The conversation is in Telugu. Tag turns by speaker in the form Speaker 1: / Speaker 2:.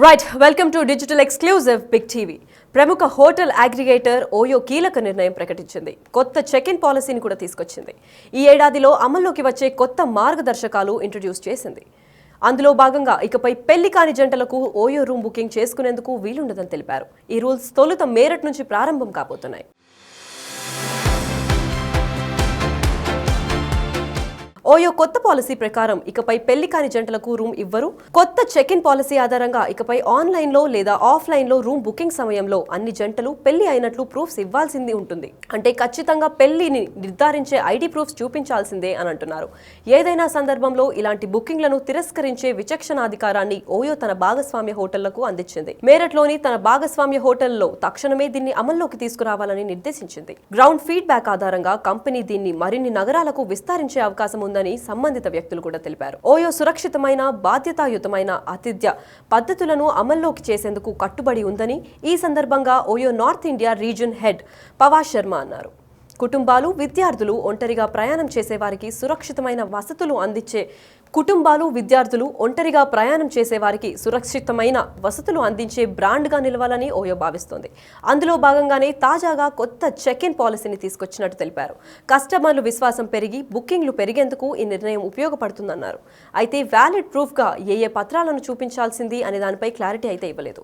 Speaker 1: Right welcome to digital exclusive big TV. ప్రముఖ హోటల్ అగ్రిగేటర్ ఓయో కీలక నిర్ణయం ప్రకటించింది. కొత్త చెక్ ఇన్ పాలసీని కూడా తీసుకొచ్చింది. ఈ ఏడాదిలో అమల్లోకి వచ్చే కొత్త మార్గదర్శకాలు ఇంట్రడ్యూస్ చేసింది. అందులో భాగంగా ఇకపై పెళ్లి కాని జంటలకు ఓయో రూమ్ బుకింగ్ చేసుకునేందుకు వీలుండదని తెలిపారు. ఈ రూల్స్ తొలుత మేరట్ నుంచి ప్రారంభం కాబోతున్నాయి. ఓయో కొత్త పాలసీ ప్రకారం ఇకపై పెళ్లి కాని జంటలకు రూమ్ ఇవ్వరు. కొత్త చెక్ ఇన్ పాలసీ ఆధారంగా ఇకపై ఆన్లైన్ లో లేదా ఆఫ్లైన్ లో రూమ్ బుకింగ్ సమయంలో అన్ని జంటలు పెళ్లి అయినట్లు ప్రూఫ్స్ ఇవ్వాల్సింది ఉంటుంది. అంటే ఖచ్చితంగా పెళ్లిని నిర్ధారించే ఐడి ప్రూఫ్స్ చూపించాల్సిందే అని అంటున్నారు. ఏదైనా సందర్భంలో ఇలాంటి బుకింగ్లను తిరస్కరించే విచక్షణాధికారాన్ని ఓయో తన భాగస్వామ్య హోటళ్లకు అందించింది. మేరట్లోని తన భాగస్వామ్య హోటల్లో తక్షణమే దీన్ని అమల్లోకి తీసుకురావాలని నిర్దేశించింది. గ్రౌండ్ ఫీడ్బ్యాక్ ఆధారంగా కంపెనీ దీన్ని మరిన్ని నగరాలకు విస్తరించే అవకాశం ఉంది సంబంధిత వ్యక్తులు కూడా తెలిపారు. ఓయో సురక్షితమైన బాధ్యతాయుతమైన ఆతిథ్య పద్ధతులను అమల్లోకి చేసేందుకు కట్టుబడి ఉందని ఈ సందర్భంగా OYO north India reason head Pawar Sharma అన్నారు. కుటుంబాలు విద్యార్థులు ఒంటరిగా ప్రయాణం చేసే వారికి సురక్షితమైన వసతులు అందించే బ్రాండ్గా నిలవాలని ఓయో భావిస్తోంది. అందులో భాగంగానే తాజాగా కొత్త చెక్ ఇన్ పాలసీని తీసుకొచ్చినట్టు తెలిపారు. కస్టమర్లు విశ్వాసం పెరిగి బుకింగ్లు పెరిగేందుకు ఈ నిర్ణయం ఉపయోగపడుతుందన్నారు. అయితే వ్యాలిడ్ ప్రూఫ్గా ఏ పత్రాలను చూపించాల్సింది అనే దానిపై క్లారిటీ అయితే ఇవ్వలేదు.